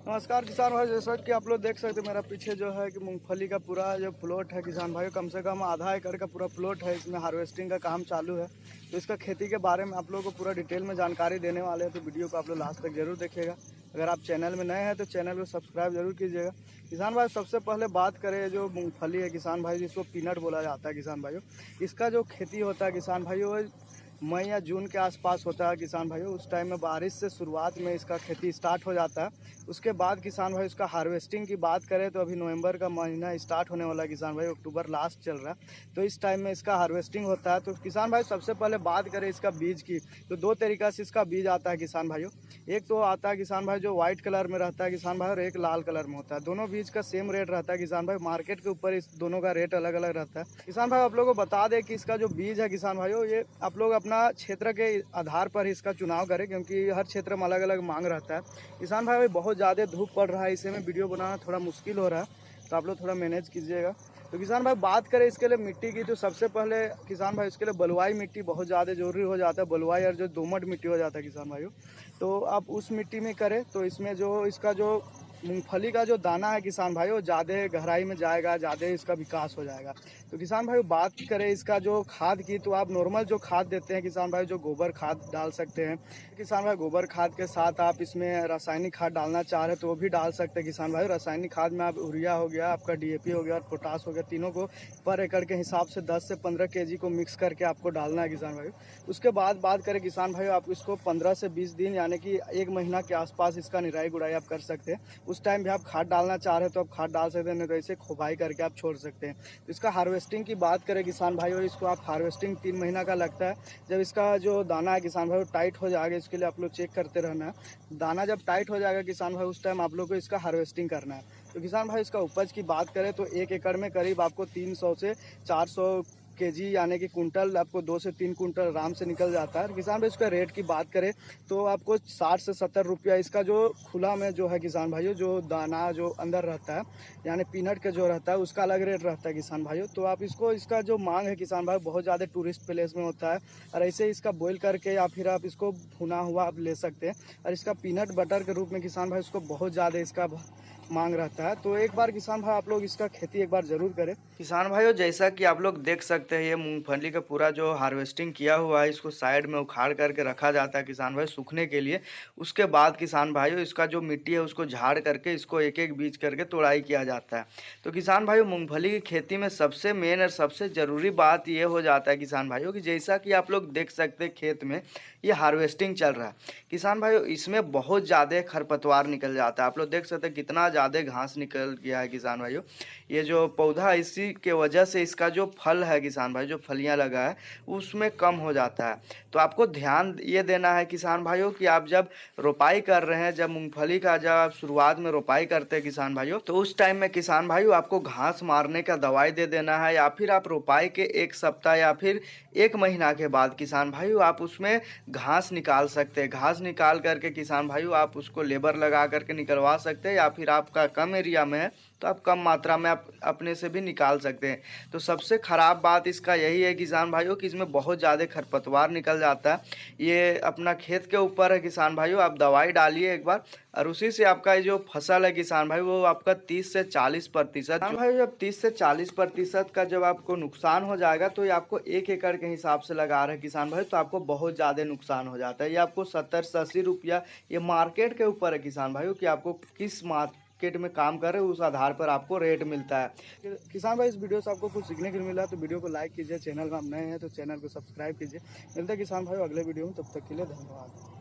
नमस्कार किसान भाई, जैसा कि आप लोग देख सकते हैं मेरा पीछे जो है कि मूंगफली का पूरा जो प्लॉट है किसान भाई, कम से कम आधा एकड़ का पूरा प्लॉट है। इसमें हार्वेस्टिंग का काम चालू है। तो इसका खेती के बारे में आप लोगों को पूरा डिटेल में जानकारी देने वाले हैं, तो वीडियो को आप लोग लास्ट तक जरूर देखिएगा। अगर आप चैनल में नए हैं तो चैनल को सब्सक्राइब जरूर कीजिएगा। किसान भाई, सबसे पहले बात करें जो मूँगफली है किसान भाई, जिसको पीनट बोला जाता है किसान भाइयों, इसका जो खेती होता है किसान भाइयों मई या जून के आसपास होता है किसान भाइयों। उस टाइम में बारिश से शुरुआत में इसका खेती स्टार्ट हो जाता है। उसके बाद किसान भाई उसका हार्वेस्टिंग की बात करें तो अभी नवंबर का महीना स्टार्ट होने वाला है किसान भाई, अक्टूबर लास्ट चल रहा है। तो इस टाइम में इसका हार्वेस्टिंग होता है। तो किसान भाई सबसे पहले बात करें इसका बीज की, तो दो तरीका से इसका बीज आता है किसान भाइयों। एक तो आता है किसान भाई जो व्हाइट कलर में रहता है किसान भाई, और एक लाल कलर में होता है। दोनों बीज का सेम रेट रहता है किसान भाई। मार्केट के ऊपर इस दोनों का रेट अलग अलग रहता है किसान भाई। आप लोगों को बता दें कि इसका जो बीज है किसान भाइयों, ये आप लोग अपना क्षेत्र के आधार पर इसका चुनाव करें, क्योंकि हर क्षेत्र में अलग अलग मांग रहता है किसान भाई। बहुत ज़्यादा धूप पड़ रहा है, इसे में वीडियो बनाना थोड़ा मुश्किल हो रहा है, तो आप लोग थोड़ा मैनेज कीजिएगा। तो किसान भाई बात करें इसके लिए मिट्टी की, तो सबसे पहले किसान भाई इसके लिए बलुआई मिट्टी बहुत ज़्यादा जरूरी हो जाता है। बलुआई और जो दोमट मिट्टी हो जाता है किसान भाइयों, तो आप उस मिट्टी में करें तो इसमें जो इसका जो मूंगफली का जो दाना है किसान भाई, वो ज़्यादा गहराई में जाएगा, ज़्यादा इसका विकास हो जाएगा। तो किसान भाई बात करें इसका जो खाद की, तो आप नॉर्मल जो खाद देते हैं किसान भाई, जो गोबर खाद डाल सकते हैं किसान भाई। गोबर खाद के साथ आप इसमें रासायनिक खाद डालना चाह रहे हैं तो वो भी डाल सकते हैं किसान भाई। रासायनिक खाद में आप यूरिया हो गया, आपका डीएपी हो गया और पोटास हो गया, तीनों को पर एकड़ के हिसाब से 10 से 15 केजी को मिक्स करके आपको डालना है किसान भाई। उसके बाद बात करें किसान भाई, आप इसको 15 से 20 दिन यानी कि एक महीना के आसपास इसका निराई गुड़ाई आप कर सकते हैं। उस टाइम भी आप खाद डालना चाह रहे हैं तो आप खाद डाल सकते हैं, नहीं तो ऐसे खोबाई करके आप छोड़ सकते हैं। तो इसका हार्वेस्टिंग की बात करें किसान भाई, और इसको आप हार्वेस्टिंग 3 महीना का लगता है। जब इसका जो दाना है किसान भाई वो टाइट हो जाएगा, इसके लिए आप लोग चेक करते रहना है। दाना जब टाइट हो जाएगा किसान भाई, उस टाइम आप लोग को इसका हार्वेस्टिंग करना है। तो किसान भाई इसका उपज की बात करें तो 1 एकड़ में करीब आपको 300 से 400 केजी यानी कि कुंटल, आपको 2 से 3 कुंटल आराम से निकल जाता है किसान भाई। इसका रेट की बात करें तो आपको 60 से 70 रुपया इसका जो खुला में जो है किसान भाइयों, जो दाना जो अंदर रहता है यानी पीनट का जो रहता है उसका अलग रेट रहता है किसान भाइयों। तो आप इसको, इसका जो मांग है किसान भाई बहुत ज़्यादा टूरिस्ट प्लेस में होता है, और ऐसे इसका बॉईल करके या फिर आप इसको भुना हुआ आप ले सकते हैं। और इसका पीनट बटर के रूप में किसान भाई इसको बहुत ज़्यादा इसका मांग रहता है। तो एक बार किसान भाई आप लोग इसका खेती एक बार जरूर करें। किसान भाइयों जैसा कि आप लोग देख सकते हैं, ये मूंगफली का पूरा जो हार्वेस्टिंग किया हुआ है, इसको साइड में उखाड़ करके रखा जाता है किसान भाई सूखने के लिए। उसके बाद किसान भाइयों इसका जो मिट्टी है उसको झाड़ करके इसको एक एक बीज करके तोड़ाई किया जाता है। तो किसान भाइयों मूंगफली की खेती में सबसे मेन और सबसे ज़रूरी बात ये हो जाता है किसान भाइयों कि जैसा कि आप लोग देख सकते हैं खेत में ये हार्वेस्टिंग चल रहा है किसान भाइयों, इसमें बहुत ज़्यादा खरपतवार निकल जाता है। आप लोग देख सकते हैं कितना ज़्यादा घास निकल गया है किसान भाइयों। ये जो पौधा इसी के वजह से इसका जो फल है किसान भाई, जो फलियां लगा है उसमें कम हो जाता है। तो आपको ध्यान ये देना है किसान भाइयों कि आप जब रोपाई कर रहे हैं, जब मूंगफली का जब आप शुरुआत में रोपाई करते हैं किसान भाइयों, तो उस टाइम में किसान भाइयों आपको घास मारने का दवाई दे देना है, या फिर आप रोपाई के 1 सप्ताह या फिर 1 महीना के बाद किसान भाइयों आप उसमें घास निकाल सकते हैं। घास निकाल करके किसान भाइयों आप उसको लेबर लगा करके निकलवा सकते हैं, या फिर आपका कम एरिया में है तो आप कम मात्रा में आप अपने से भी निकाल सकते हैं। तो सबसे ख़राब बात इसका यही है किसान भाइयों कि इसमें बहुत ज़्यादा खरपतवार निकल जाता है। ये अपना खेत के ऊपर है किसान भाइयों, आप दवाई डालिए एक बार, और उसी से आपका ये जो फसल है किसान भाई वो आपका 30 से 40% भाई, जब 30 से 40% का जब आपको नुकसान हो जाएगा, तो ये आपको 1 एकड़ के हिसाब से लगा रहे हैं किसान भाई, तो आपको बहुत ज़्यादा नुकसान हो जाता है। ये आपको 70 से 80 रुपया, ये मार्केट के ऊपर है किसान भाइयों कि आपको किस मार्केट में काम कर रहे हो उस आधार पर आपको रेट मिलता है। किसान भाई इस वीडियो से आपको कुछ सीखने के लिए मिला तो वीडियो को लाइक कीजिए, चैनल में आप नए हैं तो चैनल को सब्सक्राइब कीजिए। मिलते हैं किसान भाई अगले वीडियो में, तब तक के लिए धन्यवाद।